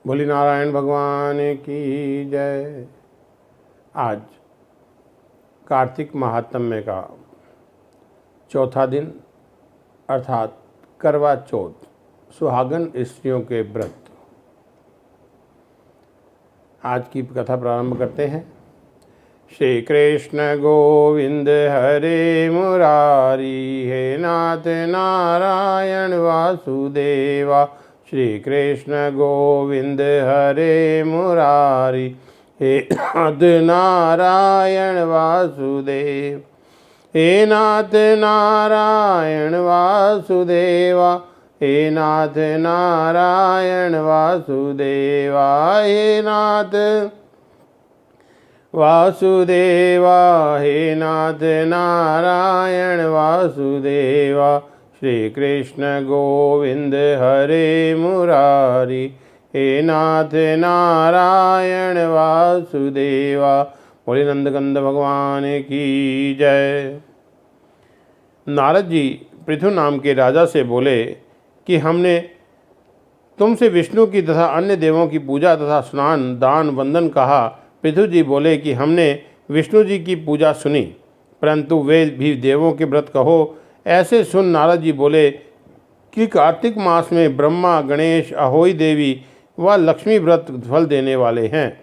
बोली नारायण भगवान की जय। आज कार्तिक महात्म्य का चौथा दिन अर्थात करवा चौथ, सुहागन स्त्रियों के व्रत। आज की कथा प्रारंभ करते हैं। श्री कृष्ण गोविंद हरे मुरारी, हे नाथ नारायण वासुदेवा। श्री कृष्ण गोविंद हरे मुरारी, हे नाथ नारायण वासुदेव। हे नाथ नारायण वासुदेवा, हे नाथ नारायण वासुदेवा, हे नाथ वासुदेवा, हे नाथ नारायण वासुदेवा। श्री कृष्ण गोविंद हरे मुरारी, हे नाथ नारायण वासुदेवा। बोले नंदकंद भगवान की जय। नारद जी पृथु नाम के राजा से बोले कि हमने तुमसे विष्णु की तथा अन्य देवों की पूजा तथा स्नान दान वंदन कहा। पृथु जी बोले कि हमने विष्णु जी की पूजा सुनी, परंतु वे भी देवों के व्रत कहो। ऐसे सुन नारद जी बोले कि कार्तिक मास में ब्रह्मा, गणेश, अहोई देवी व लक्ष्मी व्रत फल देने वाले हैं।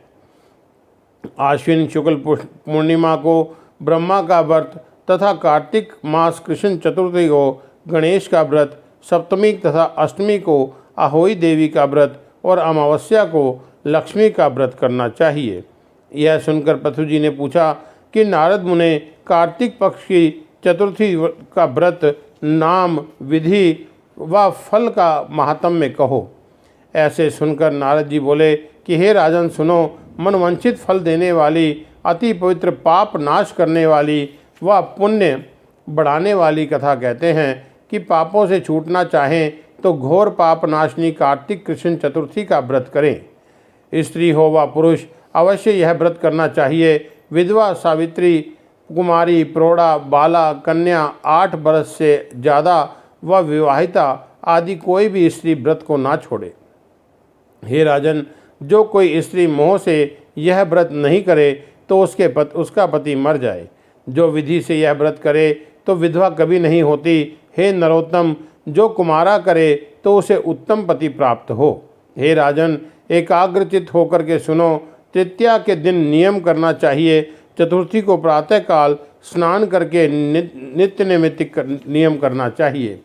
आश्विन शुक्ल पूर्णिमा को ब्रह्मा का व्रत तथा कार्तिक मास कृष्ण चतुर्थी को गणेश का व्रत, सप्तमी तथा अष्टमी को अहोई देवी का व्रत और अमावस्या को लक्ष्मी का व्रत करना चाहिए। यह सुनकर पृथु जी ने पूछा कि नारद मुने, कार्तिक पक्ष की चतुर्थी का व्रत नाम, विधि व फल का महात्म्य कहो। ऐसे सुनकर नारद जी बोले कि हे राजन सुनो, मनवांछित फल देने वाली, अति पवित्र, पाप नाश करने वाली व पुण्य बढ़ाने वाली कथा कहते हैं कि पापों से छूटना चाहें तो घोर पाप नाशनी कार्तिक कृष्ण चतुर्थी का व्रत करें। स्त्री हो व पुरुष अवश्य यह व्रत करना चाहिए। विधवा, सावित्री, कुमारी, प्रौढ़ा, बाला, कन्या, 8 वर्ष से ज़्यादा व विवाहिता आदि कोई भी स्त्री व्रत को ना छोड़े। हे राजन, जो कोई स्त्री मोह से यह व्रत नहीं करे तो उसका पति मर जाए। जो विधि से यह व्रत करे तो विधवा कभी नहीं होती। हे नरोत्तम, जो कुमारा करे तो उसे उत्तम पति प्राप्त हो। हे राजन, एकाग्रचित होकर के सुनो। तृतीया के दिन नियम करना चाहिए। चतुर्थी को प्रातःकाल स्नान करके नित्य नैमित्तिक नियम करना चाहिए।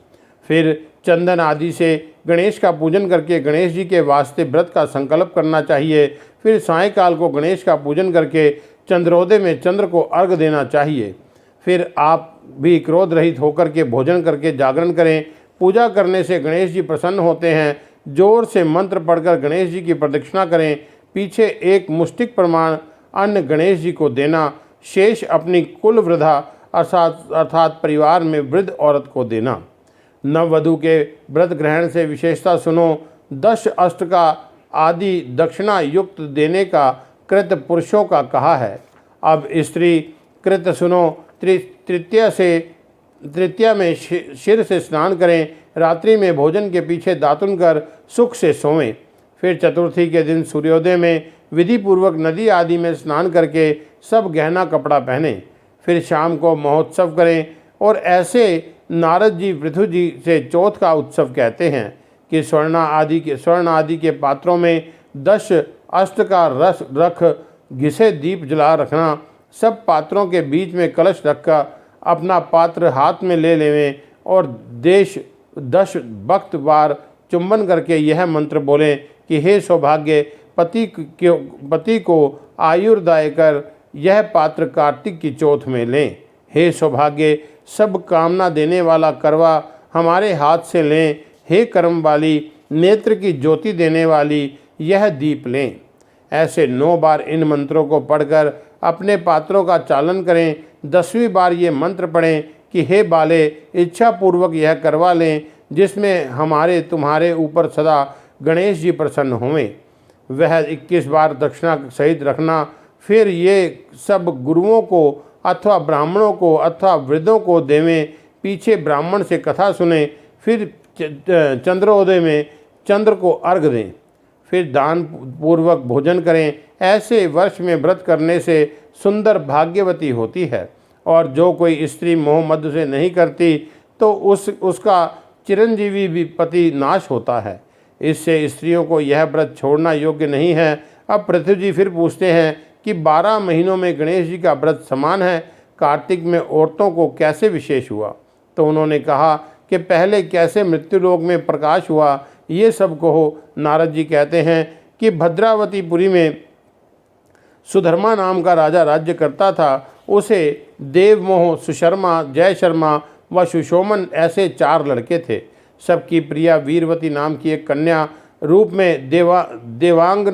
फिर चंदन आदि से गणेश का पूजन करके गणेश जी के वास्ते व्रत का संकल्प करना चाहिए। फिर सायंकाल को गणेश का पूजन करके चंद्रोदय में चंद्र को अर्घ देना चाहिए। फिर आप भी क्रोध रहित होकर के भोजन करके जागरण करें। पूजा करने से गणेश जी प्रसन्न होते हैं। जोर से मंत्र पढ़कर गणेश जी की प्रदक्षिणा करें। पीछे एक मुष्टिक प्रमाण अन्न गणेश जी को देना। शेष अपनी कुल वृद्धा अर्थात परिवार में वृद्ध औरत को देना। नववधु के व्रत ग्रहण से विशेषता सुनो। 10 अष्टका आदि दक्षिणा युक्त देने का कृत पुरुषों का कहा है। अब स्त्री कृत सुनो। तृतीया में शिर से स्नान करें। रात्रि में भोजन के पीछे दातुन कर सुख से सोएं। फिर चतुर्थी के दिन सूर्योदय में विधि पूर्वक नदी आदि में स्नान करके सब गहना कपड़ा पहनें। फिर शाम को महोत्सव करें। और ऐसे नारद जी पृथु जी से चौथ का उत्सव कहते हैं कि स्वर्ण आदि के पात्रों में 10 अष्ट का रस रख घिसे दीप जला रखना। सब पात्रों के बीच में कलश रखकर अपना पात्र हाथ में ले लेवें और 10 बार चुंबन करके यह मंत्र बोलें कि हे सौभाग्य, पति को आयुर्दाय कर यह पात्र कार्तिक की चौथ में लें। हे सौभाग्य, सब कामना देने वाला करवा हमारे हाथ से लें। हे कर्म वाली, नेत्र की ज्योति देने वाली यह दीप लें। ऐसे 9 बार इन मंत्रों को पढ़कर अपने पात्रों का चालन करें। 10वीं बार ये मंत्र पढ़ें कि हे बाले, इच्छा पूर्वक यह करवा लें जिसमें हमारे तुम्हारे ऊपर सदा गणेश जी प्रसन्न होवें। वह 21 बार दक्षिणा सहित रखना। फिर ये सब गुरुओं को अथवा ब्राह्मणों को अथवा वृद्धों को देवें, पीछे ब्राह्मण से कथा सुने, फिर चंद्रोदय में चंद्र को अर्घ दें, फिर दान पूर्वक भोजन करें। ऐसे वर्ष में व्रत करने से सुंदर भाग्यवती होती है। और जो कोई स्त्री मोह मद से नहीं करती तो उसका चिरंजीवी भी पति नाश होता है। इससे स्त्रियों को यह व्रत छोड़ना योग्य नहीं है। अब पृथ्वी जी फिर पूछते हैं कि 12 महीनों में गणेश जी का व्रत समान है, कार्तिक में औरतों को कैसे विशेष हुआ? तो उन्होंने कहा कि पहले कैसे मृत्युलोक में प्रकाश हुआ, ये सब कहो। नारद जी कहते हैं कि भद्रावतीपुरी में सुधर्मा नाम का राजा राज्य करता था। उसे देवमोह, सुशर्मा, जय शर्मा व सुशोमन ऐसे 4 लड़के थे। सबकी प्रिया वीरवती नाम की एक कन्या रूप में देवांग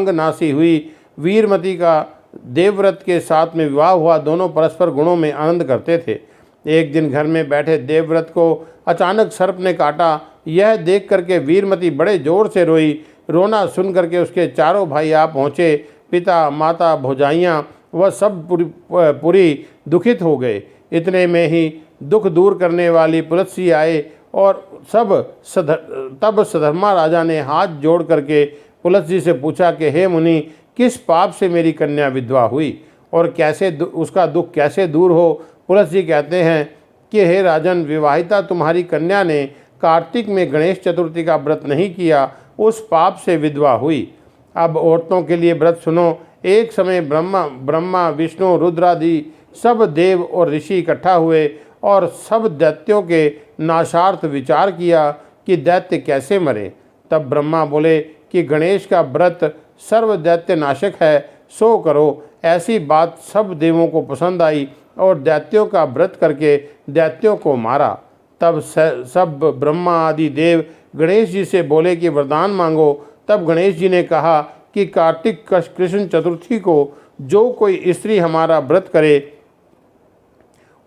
नासी हुई। वीरमती का देवव्रत के साथ में विवाह हुआ। दोनों परस्पर गुणों में आनंद करते थे। एक दिन घर में बैठे देवव्रत को अचानक सर्प ने काटा। यह देख करके वीरमती बड़े जोर से रोई। रोना सुन करके उसके चारों भाई आ पहुँचे। पिता, माता, भौजाइयाँ वह सब पूरी दुखित हो गए। इतने में ही दुख दूर करने वाली पुलत्सी आए और तब सधर्मा राजा ने हाथ जोड़ करके पुलत्सी से पूछा कि हे मुनि, किस पाप से मेरी कन्या विधवा हुई और कैसे उसका दुख कैसे दूर हो? पुलत्सी कहते हैं कि हे राजन, विवाहिता तुम्हारी कन्या ने कार्तिक में गणेश चतुर्थी का व्रत नहीं किया, उस पाप से विधवा हुई। अब औरतों के लिए व्रत सुनो। एक समय ब्रह्मा, विष्णु, रुद्र आदि सब देव और ऋषि इकट्ठा हुए और सब दैत्यों के नाशार्थ विचार किया कि दैत्य कैसे मरे। तब ब्रह्मा बोले कि गणेश का व्रत सर्व दैत्य नाशक है, सो करो। ऐसी बात सब देवों को पसंद आई और दैत्यों का व्रत करके दैत्यों को मारा। तब सब ब्रह्मा आदि देव गणेश जी से बोले कि वरदान मांगो। तब गणेश जी ने कहा कि कार्तिक कृष्ण चतुर्थी को जो कोई स्त्री हमारा व्रत करे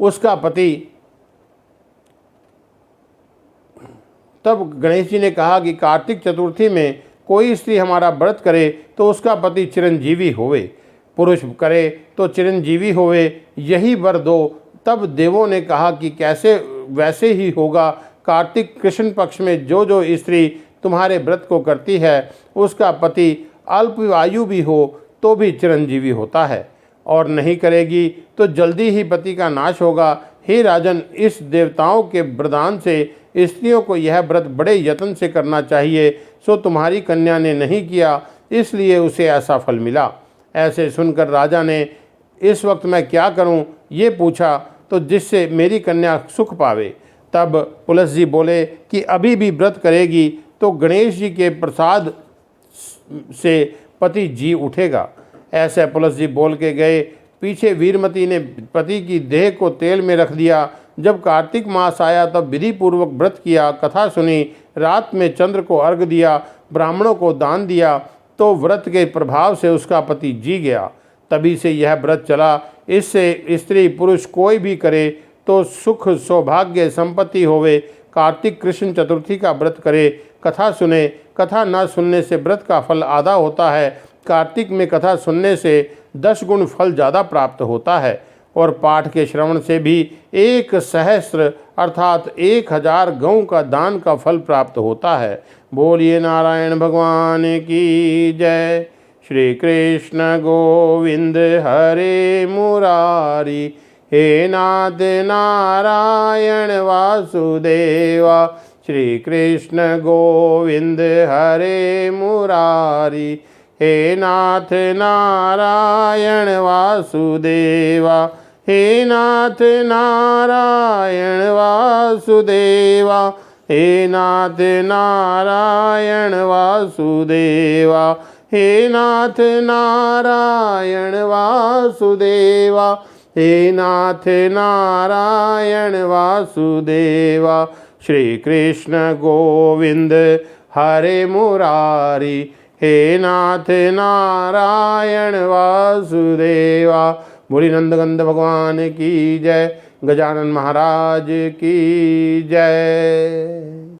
उसका पति तब गणेश जी ने कहा कि कार्तिक चतुर्थी में कोई स्त्री हमारा व्रत करे तो उसका पति चिरंजीवी होवे, पुरुष करे तो चिरंजीवी होवे, यही वर दो। तब देवों ने कहा कि कैसे वैसे ही होगा। कार्तिक कृष्ण पक्ष में जो जो स्त्री तुम्हारे व्रत को करती है उसका पति अल्पवायु भी हो तो भी चिरंजीवी होता है, और नहीं करेगी तो जल्दी ही पति का नाश होगा। हे राजन, इस देवताओं के वरदान से स्त्रियों को यह व्रत बड़े यत्न से करना चाहिए। सो तुम्हारी कन्या ने नहीं किया, इसलिए उसे ऐसा फल मिला। ऐसे सुनकर राजा ने इस वक्त मैं क्या करूं ये पूछा, तो जिससे मेरी कन्या सुख पावे। तब पुलत्सी बोले कि अभी भी व्रत करेगी तो गणेश जी के प्रसाद से पति जी उठेगा। ऐसे पुलत्सी बोल के गए। पीछे वीरमती ने पति की देह को तेल में रख दिया। जब कार्तिक मास आया तब विधि पूर्वक व्रत किया, कथा सुनी, रात में चंद्र को अर्घ दिया, ब्राह्मणों को दान दिया, तो व्रत के प्रभाव से उसका पति जी गया। तभी से यह व्रत चला। इससे स्त्री पुरुष कोई भी करे तो सुख, सौभाग्य, संपत्ति होवे। कार्तिक कृष्ण चतुर्थी का व्रत करे, कथा सुने। कथा न सुनने से व्रत का फल आधा होता है। कार्तिक में कथा सुनने से 10 गुण फल ज़्यादा प्राप्त होता है, और पाठ के श्रवण से भी 1 सहस्त्र अर्थात 1000 गौ का दान का फल प्राप्त होता है। बोलिए नारायण भगवान की जय। श्री कृष्ण गोविंद हरे मुरारी, हे नाथ नारायण वासुदेवा। श्री कृष्ण गोविंद हरे मुरारी, हे नाथ नारायण वासुदेवा। हे नाथ नारायण वासुदेवा, हे नाथ नारायण वासुदेवा, हे नाथ नारायण वासुदेवा, हे नाथ नारायण वासुदेवा। श्री कृष्ण गोविंद हरे मुरारी, हे नाथ नारायण वासुदेवा। बोली नंदगंध भगवान की जय, गजानन महाराज की जय।